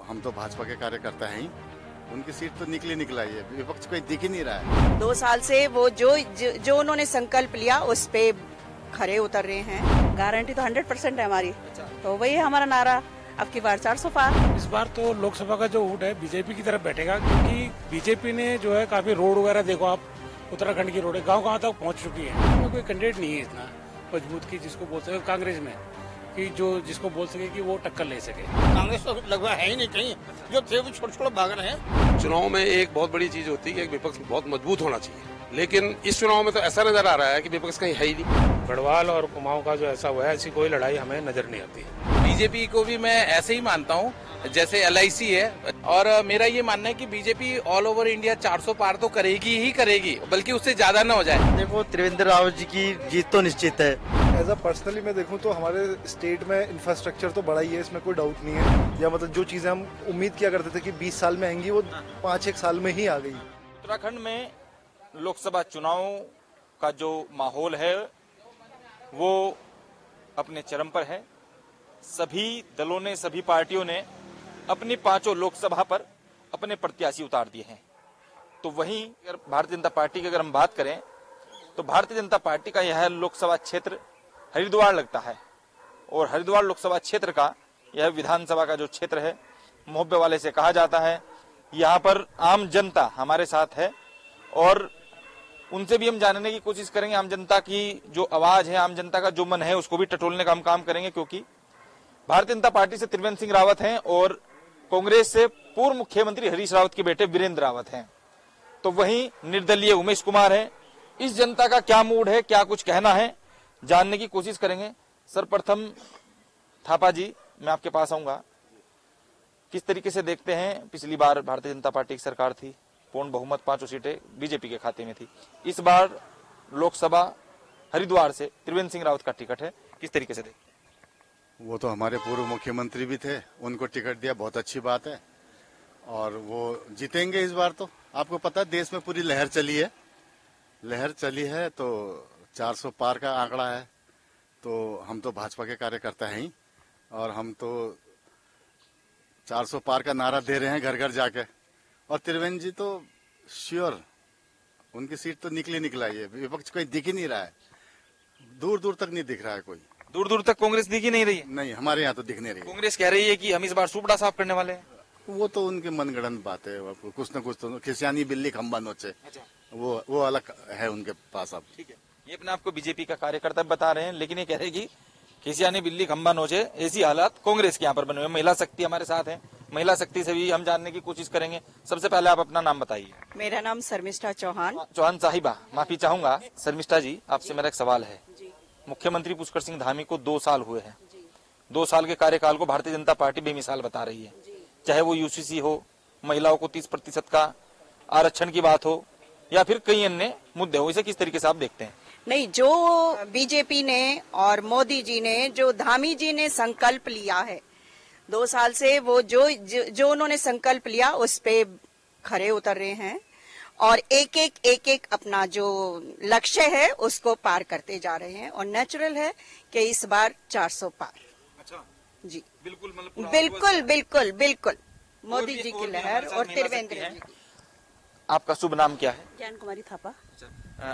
हम तो भाजपा के कार्यकर्ता हैं ही, उनकी सीट तो निकला ही है, विपक्ष कोई दिख ही नहीं रहा है। 2 साल से वो जो उन्होंने संकल्प लिया उस पे खरे उतर रहे हैं। गारंटी तो 100% है हमारी, तो वही है हमारा नारा, अब की बार 400 पार। इस बार तो लोकसभा का जो वोट है बीजेपी की तरफ बैठेगा, क्योंकि बीजेपी ने जो है काफी रोड वगैरह देखो आप, उत्तराखंड की रोड गांव तक पहुंच चुकी है। कोई कैंडिडेट नहीं है इतना मजबूत की जिसको बोल सके कांग्रेस में कि जो जिसको बोल सके कि वो टक्कर ले सके। कांग्रेस तो लगभग है ही नहीं, कहीं जो थे वो छोटे भाग रहे हैं। चुनाव में एक बहुत बड़ी चीज होती है कि एक विपक्ष बहुत मजबूत होना चाहिए, लेकिन इस चुनाव में तो ऐसा नजर आ रहा है कि विपक्ष कहीं है ही नहीं। गढ़वाल और कुमाऊं का जो ऐसा हुआ है, ऐसी कोई लड़ाई हमें नजर नहीं आती। बीजेपी को भी मैं ऐसे ही मानता हूँ जैसे LIC है, और मेरा ये मानना है कि बीजेपी ऑल ओवर इंडिया 400 पार तो करेगी ही करेगी, बल्कि उससे ज्यादा न हो जाए। देखो त्रिवेंद्र रावत जी की जीत तो निश्चित है। एज अ पर्सनली मैं देखूं तो हमारे स्टेट में इंफ्रास्ट्रक्चर तो बड़ा ही है, इसमें कोई डाउट नहीं है। या मतलब जो चीजें हम उम्मीद किया करते थे कि 20 साल में आएंगी, वो 5-1 साल में ही आ गई। उत्तराखंड में लोकसभा चुनाव का जो माहौल है वो अपने चरम पर है। सभी दलों ने, सभी पार्टियों ने अपनी 5 लोकसभा पर अपने प्रत्याशी उतार दिए हैं। तो वहीं अगर भारतीय जनता पार्टी की अगर हम बात करें तो भारतीय जनता पार्टी का यह लोकसभा क्षेत्र हरिद्वार लगता है, और हरिद्वार लोकसभा क्षेत्र का यह विधानसभा का जो क्षेत्र है, मोहब्बे वाले से कहा जाता है। यहाँ पर आम जनता हमारे साथ है और उनसे भी हम जानने की कोशिश करेंगे। आम जनता की जो आवाज है, आम जनता का जो मन है, उसको भी टटोलने का हम काम करेंगे, क्योंकि भारतीय जनता पार्टी से त्रिवेंद्र सिंह रावत हैं और कांग्रेस से पूर्व मुख्यमंत्री हरीश रावत के बेटे वीरेंद्र रावत हैं। तो वहीं निर्दलीय उमेश कुमार हैं। इस जनता का क्या मूड है, क्या कुछ कहना है, जानने की कोशिश करेंगे। सर्वप्रथम थापा जी, मैं आपके पास आऊंगा। किस तरीके से देखते हैं, पिछली बार भारतीय जनता पार्टी की सरकार थी, पूर्ण बहुमत 5 सीटें बीजेपी के खाते में थी। इस बार लोकसभा हरिद्वार से त्रिवेंद्र सिंह रावत का टिकट है, किस तरीके से देखते? वो तो हमारे पूर्व मुख्यमंत्री भी थे, उनको टिकट दिया, बहुत अच्छी बात है, और वो जीतेंगे इस बार। तो आपको पता है देश में पूरी लहर चली है, तो 400 पार का आंकड़ा है। तो हम तो भाजपा के कार्यकर्ता हैं ही, और हम तो 400 पार का नारा दे रहे हैं घर घर जाके। और त्रिवेंद्र जी तो श्योर, उनकी सीट तो निकला ही है, विपक्ष कोई दिख ही नहीं रहा है, दूर तक नहीं दिख रहा है कोई। दूर तक कांग्रेस दिख ही नहीं रही है? नहीं, हमारे यहाँ तो दिख नहीं रही है। कांग्रेस कह रही है कि हम इस बार सुपड़ा साफ करने वाले हैं। वो तो उनके मनगढ़ंत बात है, कुछ न कुछ तो खिसियानी बिल्ली खंबा नोचे। अच्छा। वो अलग है उनके पास। अब ठीक है, ये अपने आपको बीजेपी का कार्यकर्ता बता रहे हैं, लेकिन ये कह रहे हैं कि खिसियानी बिल्ली खंबा नोचे, ऐसी हालात कांग्रेस के यहाँ पर बने हुए। महिला शक्ति हमारे साथ है, महिला शक्ति से भी हम जानने की कोशिश करेंगे। सबसे पहले आप अपना नाम बताइए। मेरा नाम शर्मिष्ठा चौहान। चौहान साहिबा, माफी चाहूंगा। शर्मिष्ठा जी, आपसे मेरा एक सवाल है। मुख्यमंत्री पुष्कर सिंह धामी को 2 साल हुए हैं। 2 साल के कार्यकाल को भारतीय जनता पार्टी बेमिसाल बता रही है, चाहे वो UCC हो, महिलाओं को 30% का आरक्षण की बात हो, या फिर कई अन्य मुद्दे हो। इसे किस तरीके से आप देखते हैं? नहीं, जो बीजेपी ने और मोदी जी ने, जो धामी जी ने संकल्प लिया है 2 साल से, वो जो उन्होंने संकल्प लिया उस पे खरे उतर रहे हैं, और एक अपना जो लक्ष्य है उसको पार करते जा रहे हैं। और नेचुरल है कि इस बार 400 पार। अच्छा जी, बिल्कुल मोदी जी की लहर और त्रिवेंद्र जी की। आपका शुभ नाम क्या है? ज्ञान कुमारी थापा।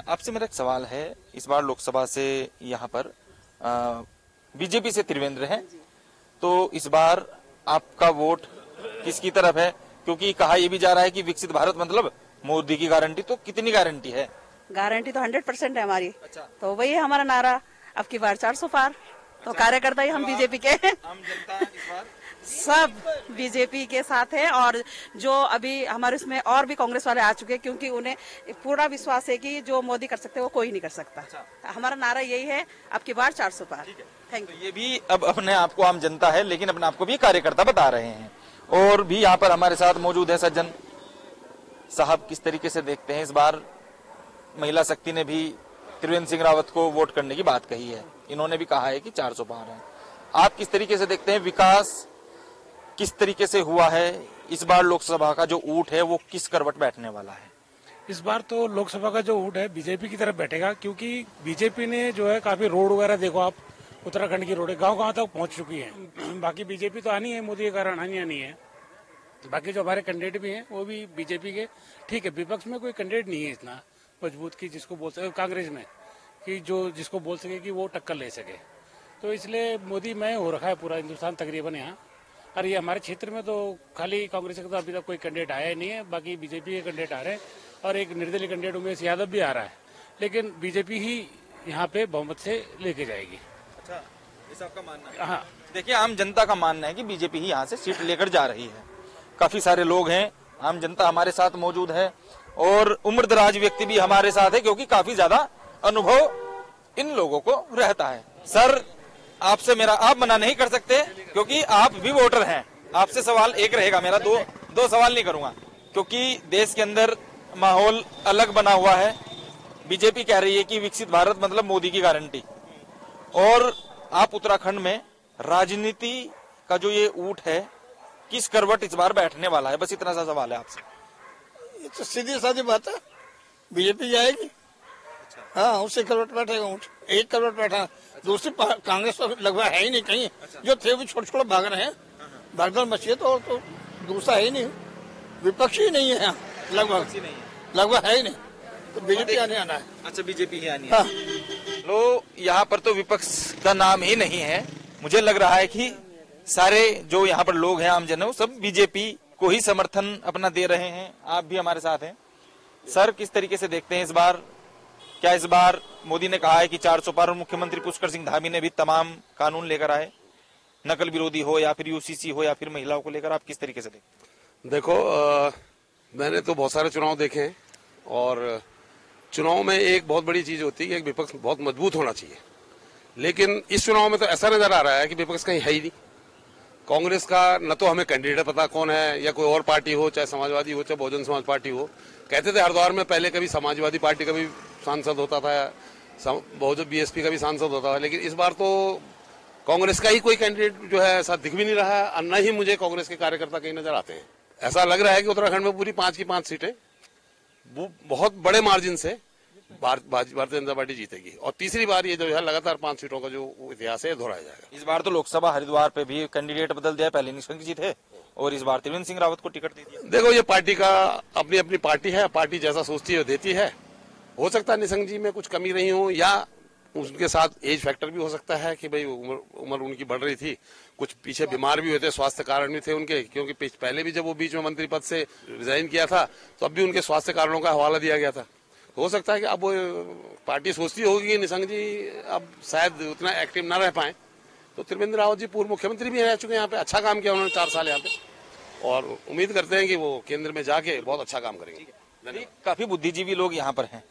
आपसे मेरा एक सवाल है। इस बार लोकसभा से यहाँ पर बीजेपी से त्रिवेंद्र है, तो इस बार आपका वोट किसकी तरफ है? क्योंकि कहा यह भी जा रहा है कि विकसित भारत मतलब मोदी की गारंटी। तो कितनी गारंटी है? गारंटी तो 100% है हमारी। अच्छा। तो वही है हमारा नारा, अब की बार 400 पार। तो कार्यकर्ता ही हम बीजेपी के हैं। आम जनता इस बार सब बीजेपी के साथ है, और जो अभी हमारे इसमें और भी कांग्रेस वाले आ चुके हैं, क्योंकि उन्हें पूरा विश्वास है कि जो मोदी कर सकते हैं वो कोई नहीं कर सकता। अच्छा। हमारा नारा यही है, अब की बार 400 पार। Thank you. ये भी अब अपने आप को आम जनता है, लेकिन अपने आप को भी कार्यकर्ता बता रहे हैं। और भी यहाँ पर हमारे साथ मौजूद है सज्जन साहब। किस तरीके से देखते हैं, इस बार महिला शक्ति ने भी त्रिवेंद्र सिंह रावत को वोट करने की बात कही है, इन्होंने भी कहा है कि 400 पार है। आप किस तरीके से देखते हैं, विकास किस तरीके से हुआ है? इस बार लोकसभा का जो ऊँट है वो किस करवट बैठने वाला है? इस बार तो लोकसभा का जो वोट है बीजेपी की तरफ बैठेगा, क्योंकि बीजेपी ने जो है काफी रोड वगैरह देखो आप, उत्तराखंड की रोड गांव तक पहुंच चुकी है। बाकी बीजेपी तो आनी है, मोदी के कारण आनी है। बाकी जो हमारे कैंडिडेट भी हैं वो भी बीजेपी के ठीक है। विपक्ष में कोई कैंडिडेट नहीं है इतना मजबूत की जिसको बोल सके, कांग्रेस में कि जो जिसको बोल सके कि वो टक्कर ले सके। तो इसलिए मोदी मैं हो रखा है पूरा हिंदुस्तान तकरीबन यहाँ। और ये हमारे क्षेत्र में तो खाली कांग्रेस का तो अभी तक कोई कैंडिडेट आया ही नहीं है, बाकी बीजेपी के कैंडिडेट आ रहे हैं और एक निर्दलीय कैंडिडेट उमेश यादव भी आ रहा है, लेकिन बीजेपी ही यहाँ पे बहुमत से लेके जाएगी। अच्छा, ऐसा आपका मानना है? हाँ, देखिए आम जनता का मानना है कि बीजेपी ही यहाँ से सीट लेकर जा रही है। काफी सारे लोग हैं, आम जनता हमारे साथ मौजूद है और उम्रदराज व्यक्ति भी हमारे साथ है, क्योंकि काफी ज्यादा अनुभव इन लोगों को रहता है। सर, आपसे मेरा आप मना नहीं कर सकते क्योंकि आप भी वोटर हैं। आपसे सवाल एक रहेगा मेरा, दो सवाल नहीं करूंगा, क्योंकि देश के अंदर माहौल अलग बना हुआ है। बीजेपी कह रही है कि विकसित भारत मतलब मोदी की गारंटी, और आप उत्तराखंड में राजनीति का जो ये ऊंट है किस करवट इस बार बैठने वाला है, बस इतना सा सवाल है आपसे। ये तो सीधी सादी बात है, बीजेपी जाएगी। हाँ, उसी करवट बैठेगा ऊँट, एक करवट बैठा, दूसरी कांग्रेस तो लगभग है ही नहीं कहीं। जो थे वो छोटे छोटे भाग रहे हैं, भागदौड़ मची है, तो दूसरा है ही नहीं, विपक्ष ही नहीं है यहाँ, लगभग है ही नहीं, तो बीजेपी आने आना है। अच्छा, बीजेपी ही आनी है। हाँ। लो, यहाँ पर तो विपक्ष का नाम ही नहीं है। मुझे लग रहा है कि सारे जो यहाँ पर लोग हैं, आमजन है, वो सब बीजेपी को ही समर्थन अपना दे रहे हैं। आप भी हमारे साथ हैं। सर, किस तरीके से देखते हैं इस बार? क्या इस बार मोदी ने कहा है कि 400 पार, और मुख्यमंत्री पुष्कर सिंह धामी ने भी तमाम कानून लेकर आए, नकल विरोधी हो या फिर यूसीसी हो या फिर महिलाओं को लेकर, आप किस तरीके से देखते हैं? देखो, मैंने तो बहुत सारे चुनाव देखे हैं और चुनाव में एक बहुत बड़ी चीज होती है कि एक विपक्ष बहुत मजबूत होना चाहिए, लेकिन इस चुनाव में तो ऐसा नजर आ रहा है कि विपक्ष कहीं है ही नहीं। कांग्रेस का न तो हमें कैंडिडेट पता कौन है, या कोई और पार्टी हो, चाहे समाजवादी हो चाहे बहुजन समाज पार्टी हो। कहते थे हरिद्वार में पहले कभी समाजवादी पार्टी का भी सांसद होता था, बहुजन बीएसपी का भी सांसद होता था, लेकिन इस बार तो कांग्रेस का ही कोई कैंडिडेट जो है ऐसा दिख भी नहीं रहा है, और न ही मुझे कांग्रेस के कार्यकर्ता कहीं नजर आते हैं। ऐसा लग रहा है कि उत्तराखंड में पूरी 5 की 5 सीटें वो बहुत बड़े मार्जिन से भारतीय जनता पार्टी जीतेगी, और तीसरी बार ये जो है लगातार 5 सीटों का जो इतिहास है दोहराया जाएगा। इस बार तो लोकसभा हरिद्वार पे भी कैंडिडेट बदल दिया, पहले निशंक जी थे और इस बार त्रिवेंद्र सिंह रावत को टिकट दे दिया। देखो, ये पार्टी का अपनी अपनी पार्टी है, पार्टी जैसा सोचती है देती है। हो सकता है निशंक जी में कुछ कमी रही हो, या उनके साथ एज फैक्टर भी हो सकता है कि भाई उम्र उनकी बढ़ रही थी, कुछ पीछे बीमार भी हुए थे, स्वास्थ्य कारण भी थे उनके, क्योंकि पहले भी जब वो बीच में मंत्री पद से रिजाइन किया था तो अब भी उनके स्वास्थ्य कारणों का हवाला दिया गया था। हो सकता है कि अब वो पार्टी सोचती होगी कि निशंक जी अब शायद उतना एक्टिव ना रह पाए, तो त्रिवेंद्र रावत जी पूर्व मुख्यमंत्री भी रह चुके हैं यहाँ पे, अच्छा काम किया उन्होंने 4 साल यहाँ पे, और उम्मीद करते हैं कि वो केंद्र में जाके बहुत अच्छा काम करेंगे। काफी बुद्धिजीवी लोग यहाँ पर हैं,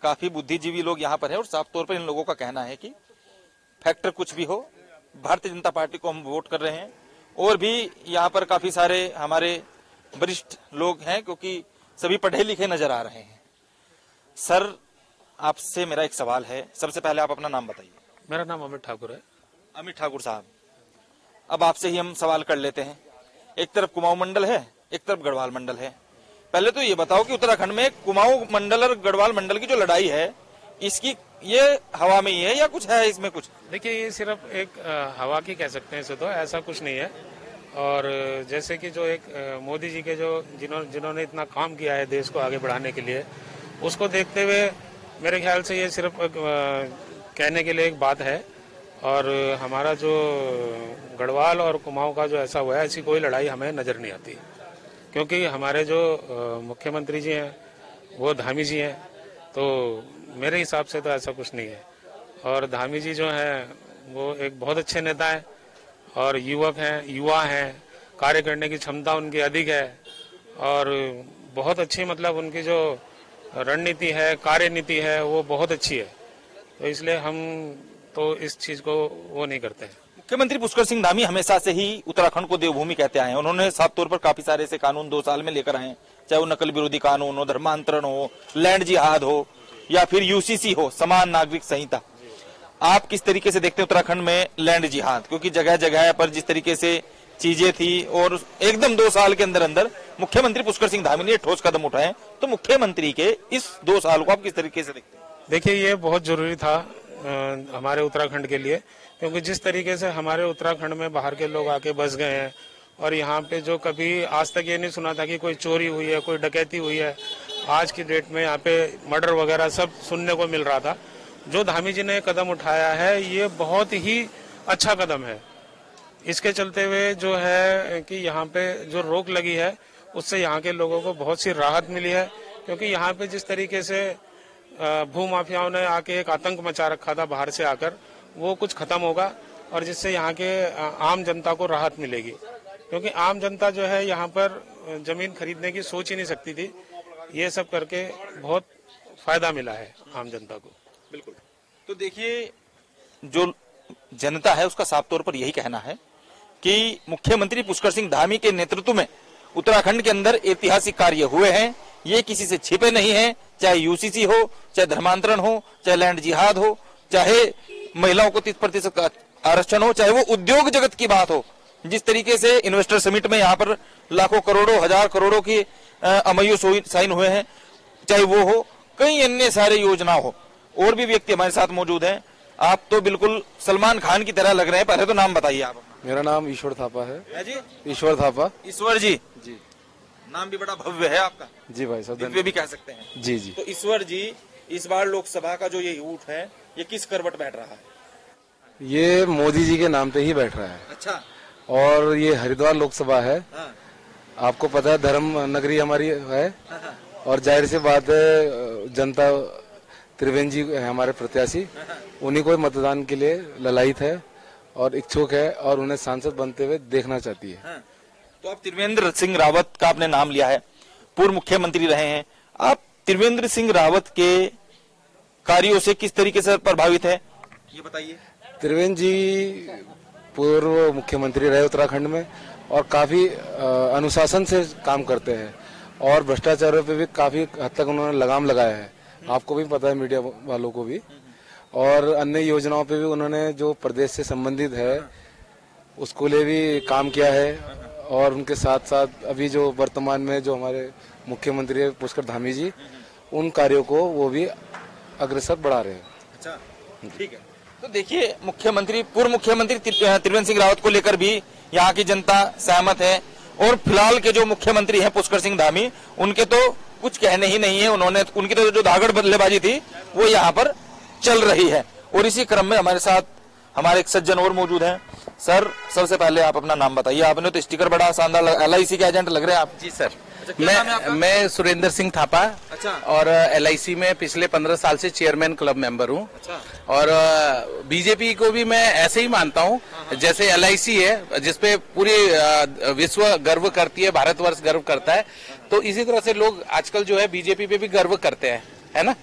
काफी बुद्धिजीवी लोग यहाँ पर हैं, और साफ तौर पर इन लोगों का कहना है कि फैक्टर कुछ भी हो, भारतीय जनता पार्टी को हम वोट कर रहे हैं। और भी यहाँ पर काफी सारे हमारे वरिष्ठ लोग हैं, क्योंकि सभी पढ़े लिखे नजर आ रहे हैं। सर, आपसे मेरा एक सवाल है, सबसे पहले आप अपना नाम बताइए। मेरा नाम अमित ठाकुर है। अमित ठाकुर साहब, अब आपसे ही हम सवाल कर लेते हैं। एक तरफ कुमाऊं मंडल है, एक तरफ गढ़वाल मंडल है। पहले तो ये बताओ कि उत्तराखंड में कुमाऊं मंडल और गढ़वाल मंडल की जो लड़ाई है, इसकी ये हवा में ही है या कुछ है इसमें कुछ? देखिए, ये सिर्फ एक हवा की कह सकते हैं इसे, तो ऐसा कुछ नहीं है। और जैसे कि जो एक मोदी जी के जो जिन्होंने इतना काम किया है देश को आगे बढ़ाने के लिए, उसको देखते हुए मेरे ख्याल से ये सिर्फ कहने के लिए एक बात है। और हमारा जो गढ़वाल और कुमाऊं का जो ऐसा हुआ है, ऐसी कोई लड़ाई हमें नजर नहीं आती, क्योंकि हमारे जो मुख्यमंत्री जी हैं वो धामी जी हैं, तो मेरे हिसाब से तो ऐसा कुछ नहीं है। और धामी जी जो हैं वो एक बहुत अच्छे नेता हैं और युवा हैं, कार्य करने की क्षमता उनकी अधिक है, और बहुत अच्छी मतलब उनकी जो रणनीति है, कार्यनीति है, वो बहुत अच्छी है। तो इसलिए हम तो इस चीज को वो नहीं करते हैं। मुख्यमंत्री पुष्कर सिंह धामी हमेशा से ही उत्तराखंड को देवभूमि कहते आए हैं। उन्होंने साफ तौर पर काफी सारे ऐसे कानून 2 साल में लेकर आए हैं, चाहे वो नकल विरोधी कानून हो, धर्मांतरण हो, लैंड जिहाद हो, या फिर यूसीसी हो, समान नागरिक संहिता। आप किस तरीके से देखते हैं उत्तराखंड में लैंड जिहाद? क्योंकि जगह जगह पर जिस तरीके से चीजें थी, और एकदम 2 साल के अंदर अंदर मुख्यमंत्री पुष्कर सिंह धामी ने ठोस कदम उठाए, तो मुख्यमंत्री के इस 2 साल को आप किस तरीके से देखते हैं? देखिए, ये बहुत जरूरी था हमारे उत्तराखंड के लिए, क्योंकि जिस तरीके से हमारे उत्तराखंड में बाहर के लोग आके बस गए हैं और यहाँ पे जो कभी आज तक ये नहीं सुना था कि कोई चोरी हुई है, कोई डकैती हुई है, आज की डेट में यहाँ पे मर्डर वगैरह सब सुनने को मिल रहा था। जो धामी जी ने कदम उठाया है ये बहुत ही अच्छा कदम है। इसके चलते हुए जो है कि यहाँ पे जो रोक लगी है उससे यहाँ के लोगों को बहुत सी राहत मिली है, क्योंकि यहाँ पे जिस तरीके से भू माफियाओं ने आके एक आतंक मचा रखा था बाहर से आकर, वो कुछ खत्म होगा और जिससे यहाँ के आम जनता को राहत मिलेगी। क्योंकि आम जनता जो है यहाँ पर जमीन खरीदने की सोच ही नहीं सकती थी। ये सब करके बहुत फायदा मिला है आम जनता को। बिल्कुल। तो देखिए, जो जनता है उसका साफ तौर पर यही कहना है कि मुख्यमंत्री पुष्कर सिंह धामी के नेतृत्व में उत्तराखंड के अंदर ऐतिहासिक कार्य हुए हैं। ये किसी से छिपे नहीं हैं, चाहे यूसीसी हो, चाहे धर्मांतरण हो, चाहे लैंड जिहाद हो, चाहे महिलाओं को 30% आरक्षण हो, चाहे वो उद्योग जगत की बात हो। जिस तरीके से इन्वेस्टर समिट में यहाँ पर लाखों करोड़ों हजार करोड़ों की एमओयू साइन हुए हैं, चाहे वो हो, कई अन्य सारे योजना हो। और भी व्यक्ति हमारे साथ मौजूद हैं। आप तो बिल्कुल सलमान खान की तरह लग रहे हैं। पहले तो नाम बताइए आप। मेरा नाम ईश्वर थापा है जी। ईश्वर थापा। ईश्वर जी। जी। नाम भी बड़ा भव्य है आपका। जी भाई साहब, दिव्य भी कह सकते हैं। जी जी। तो ईश्वर जी, इस बार लोकसभा का जो ये ऊँट है ये किस करवट बैठ रहा है? ये मोदी जी के नाम पे ही बैठ रहा है। अच्छा। और ये हरिद्वार लोकसभा है। हाँ। आपको पता है धर्म नगरी हमारी है। और जाहिर सी बात है, जनता त्रिवेंद्र जी है हमारे प्रत्याशी, उन्हीं को मतदान के लिए ललायित है और इच्छुक है और उन्हें सांसद बनते हुए देखना चाहती है। तो आप त्रिवेंद्र सिंह रावत का आपने नाम लिया है, पूर्व मुख्यमंत्री रहे हैं आप। त्रिवेंद्र सिंह रावत के कार्यों से किस तरीके से प्रभावित है, ये बताइए। त्रिवेंद्र जी पूर्व मुख्यमंत्री रहे उत्तराखंड में और काफी अनुशासन से काम करते हैं और भ्रष्टाचारों पे भी काफी हद तक उन्होंने लगाम लगाया है। आपको भी पता है, मीडिया वालों को भी। और अन्य योजनाओं पे भी उन्होंने जो प्रदेश से संबंधित है उसको लिए भी काम किया है। और उनके साथ साथ अभी जो वर्तमान में जो हमारे मुख्यमंत्री है पुष्कर धामी जी, उन कार्यों को वो भी अग्रसर बढ़ा रहे हैं। अच्छा, ठीक है। तो देखिए, मुख्यमंत्री पूर्व मुख्यमंत्री त्रिवेंद्र सिंह रावत को लेकर भी यहाँ की जनता सहमत है। और फिलहाल के जो मुख्यमंत्री हैं पुष्कर सिंह धामी, उनके तो कुछ कहने ही नहीं है। उन्होंने उनकी तो जो धागड़ बल्लेबाजी थी वो यहाँ पर चल रही है। और इसी क्रम में हमारे साथ हमारे एक सज्जन और मौजूद हैं। सर, सबसे पहले आप अपना नाम बताइए। आपने तो स्टिकर बड़ा शानदार, LIC के एजेंट लग रहे हैं आप। जी सर। मैं सुरेंद्र सिंह थापा। अच्छा। और LIC में पिछले 15 साल से चेयरमैन क्लब मेंबर हूँ। अच्छा। और बीजेपी को भी मैं ऐसे ही मानता हूँ जैसे LIC है, जिसपे पूरी विश्व गर्व करती है, भारतवर्ष गर्व करता है, तो इसी तरह से लोग आजकल जो है बीजेपी पे भी गर्व करते हैं, है ना।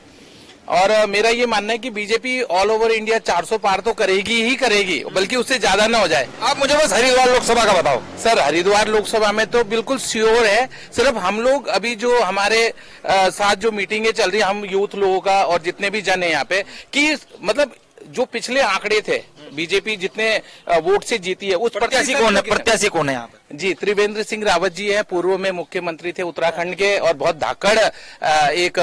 और मेरा ये मानना है कि बीजेपी ऑल ओवर इंडिया 400 पार तो करेगी ही करेगी, बल्कि उससे ज्यादा ना हो जाए। आप मुझे बस हरिद्वार लोकसभा का बताओ। सर, हरिद्वार लोकसभा में तो बिल्कुल श्योर है। सिर्फ हम लोग अभी जो हमारे साथ जो मीटिंगें चल रही है, हम यूथ लोगों का और जितने भी जन है यहाँ पे, कि मतलब जो पिछले आंकड़े थे, बीजेपी जितने वोट से जीती है, उस प्रत्याशी कौन है यहाँ पे? जी, त्रिवेंद्र सिंह रावत जी हैं। पूर्व में मुख्यमंत्री थे उत्तराखंड के और बहुत धाकड़ एक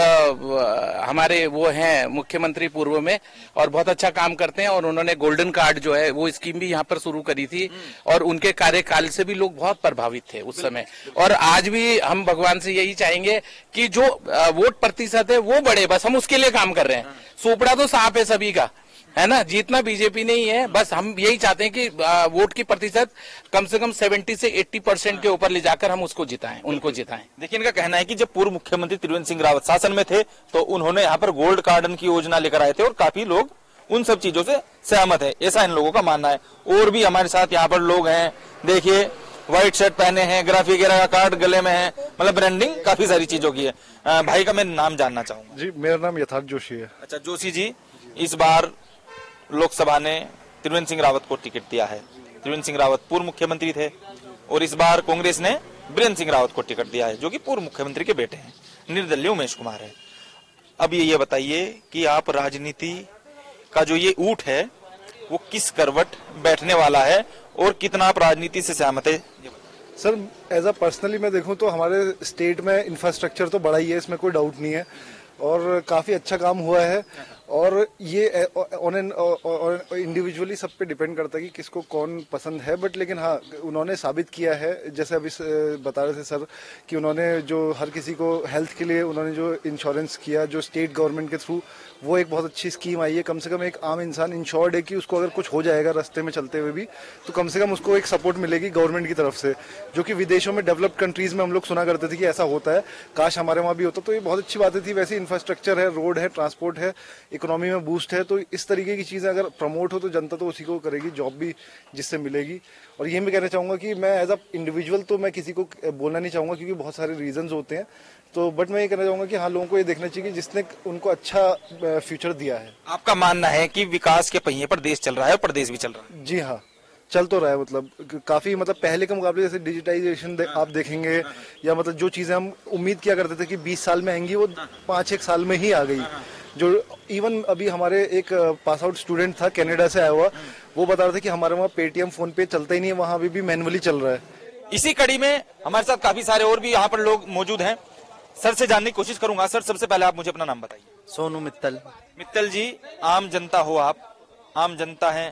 हमारे वो हैं मुख्यमंत्री पूर्व में, और बहुत अच्छा काम करते हैं। और उन्होंने गोल्डन कार्ड जो है वो स्कीम भी यहाँ पर शुरू करी थी और उनके कार्यकाल से भी लोग बहुत प्रभावित थे उस समय। और आज भी हम भगवान से यही चाहेंगे कि जो वोट प्रतिशत है वो बढ़े, बस हम उसके लिए काम कर रहे हैं। सुपड़ा तो सांप है सभी का, है ना। जीतना बीजेपी नहीं है, बस हम यही चाहते हैं कि वोट की प्रतिशत कम से कम 70 से 80% के ऊपर ले जाकर हम उसको जिताएं, उनको जिताएं। देखिए, इनका कहना है कि जब पूर्व मुख्यमंत्री त्रिवेंद्र सिंह रावत शासन में थे तो उन्होंने यहाँ पर गोल्ड कार्डन की योजना लेकर आए थे और काफी लोग उन सब चीजों से सहमत है, ऐसा इन लोगों का मानना है। और भी हमारे साथ यहाँ पर लोग हैं, देखिए व्हाइट शर्ट पहने हैं, ग्राफी वगैरह का कार्ड गले में है, मतलब ब्रांडिंग काफी सारी चीजों की है। भाई का मैं नाम जानना चाहूंगा। जी, मेरा नाम यथार्थ जोशी है। अच्छा जोशी जी, इस बार लोकसभा ने त्रिवेंद्र सिंह रावत को टिकट दिया है। त्रिवेंद्र सिंह रावत पूर्व मुख्यमंत्री थे और इस बार कांग्रेस ने बीरेंद्र सिंह रावत को टिकट दिया है, जो कि पूर्व मुख्यमंत्री के बेटे हैं, निर्दलीय उमेश कुमार है। अब ये बताइए कि आप राजनीति का जो ये ऊँट है वो किस करवट बैठने वाला है और कितना आप राजनीति से सहमत है? सर, एज अ पर्सनली मैं देखूं तो हमारे स्टेट में इंफ्रास्ट्रक्चर तो बड़ा ही है, इसमें कोई डाउट नहीं है और काफी अच्छा काम हुआ है। और ये इंडिविजुअली सब पे डिपेंड करता है कि किसको कौन पसंद है, बट लेकिन हाँ उन्होंने साबित किया है, जैसे अभी बता रहे थे सर कि उन्होंने जो हर किसी को हेल्थ के लिए उन्होंने जो इंश्योरेंस किया जो स्टेट गवर्नमेंट के थ्रू, वो एक बहुत अच्छी स्कीम आई है। कम से कम एक आम इंसान इंश्योर्ड है कि उसको अगर कुछ हो जाएगा रास्ते में चलते हुए भी तो कम से कम उसको एक सपोर्ट मिलेगी गवर्नमेंट की तरफ से, जो कि विदेशों में डेवलप्ड कंट्रीज में हम लोग सुना करते थे कि ऐसा होता है, काश हमारे वहाँ भी होता। तो ये बहुत अच्छी बातें थी। वैसे इंफ्रास्ट्रक्चर है, रोड है, ट्रांसपोर्ट है, इकोनॉमी में बूस्ट है, तो इस तरीके की चीजें अगर प्रमोट हो तो जनता तो उसी को करेगी, जॉब भी जिससे मिलेगी। और ये मैं कहना चाहूंगा कि मैं एज अ इंडिविजुअल तो मैं किसी को बोलना नहीं चाहूंगा क्योंकि बहुत सारे रीजंस होते हैं, तो बट मैं ये कहना चाहूंगा कि हाँ लोगों को ये देखना चाहिए कि जिसने उनको अच्छा फ्यूचर दिया है। आपका मानना है कि विकास के पहिए पर देश चल रहा है और प्रदेश भी चल रहा है? जी हाँ, चल तो रहा है। मतलब काफी पहले के मुकाबले जैसे डिजिटाइजेशन आप देखेंगे या जो चीजें हम उम्मीद किया करते थे कि 20 साल में आएंगी वो 5-1 साल में ही आ गई। जो इवन अभी हमारे एक पास आउट स्टूडेंट था कनाडा से आया हुआ, वो बता रहे थे कि हमारे वहाँ पेटीएम फोन पे चलता ही नहीं है, वहाँ अभी भी मैनुअली चल रहा है। इसी कड़ी में हमारे साथ काफी सारे और भी यहाँ पर लोग मौजूद हैं। सर से जानने की कोशिश करूंगा। सर, सबसे पहले आप मुझे अपना नाम बताइए। सोनू मित्तल। मित्तल जी, आम जनता हो आप, आम जनता है,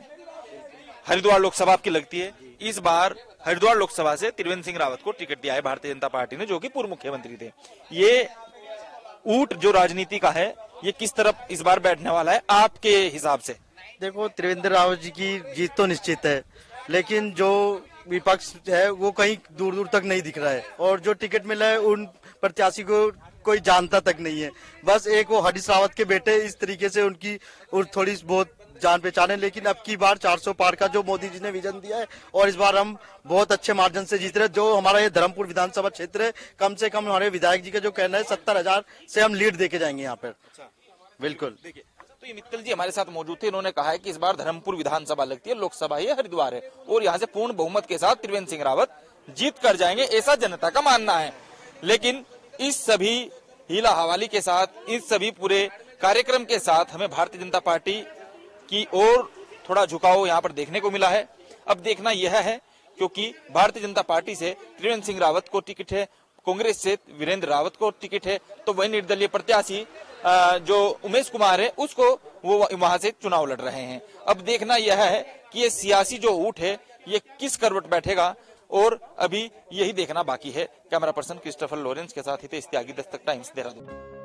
हरिद्वार लोकसभा आपकी लगती है। इस बार हरिद्वार लोकसभा से त्रिवेंद्र सिंह रावत को टिकट दिया है भारतीय जनता पार्टी ने, जो कि पूर्व मुख्यमंत्री थे। ये ऊंट जो राजनीति का है ये किस तरफ इस बार बैठने वाला है आपके हिसाब से? देखो, त्रिवेंद्र रावत जी की जीत तो निश्चित है, लेकिन जो विपक्ष है वो कहीं दूर दूर तक नहीं दिख रहा है, और जो टिकट मिला है उन प्रत्याशी को कोई जानता तक नहीं है। बस एक वो हरीश रावत के बेटे इस तरीके से उनकी थोड़ी बहुत जान पहचान है, लेकिन अब की बार 400 पार का जो मोदी जी ने विजन दिया है, और इस बार हम बहुत अच्छे मार्जिन से जीत रहे हैं। जो हमारा ये धर्मपुर विधानसभा क्षेत्र है, कम से कम हमारे विधायक जी का जो कहना है 70,000 से हम लीड देके जाएंगे यहाँ पर। बिल्कुल। देखिए, तो ये मित्तल जी हमारे साथ मौजूद थे। इन्होंने कहा है कि इस बार धर्मपुर विधानसभा लगती है, लोकसभा ये हरिद्वार है, और यहाँ से पूर्ण बहुमत के साथ त्रिवेंद्र सिंह रावत जीत कर जाएंगे, ऐसा जनता का मानना है। लेकिन इस सभी हीला हवाली के साथ, इस सभी पूरे कार्यक्रम के साथ हमें भारतीय जनता पार्टी की ओर थोड़ा झुकाव यहाँ पर देखने को मिला है। अब देखना यह है, क्योंकि भारतीय जनता पार्टी से त्रिवेंद्र सिंह रावत को टिकट है, कांग्रेस से वीरेंद्र रावत को टिकट है, तो वही निर्दलीय प्रत्याशी जो उमेश कुमार है उसको वो वहां से चुनाव लड़ रहे हैं। अब देखना यह है कि ये सियासी जो ऊंट है ये किस करवट बैठेगा, और अभी यही देखना बाकी है। कैमरा पर्सन क्रिस्टोफर लॉरेंस के साथ हितेश त्यागी, दस्तक टाइम्स, देहरादून।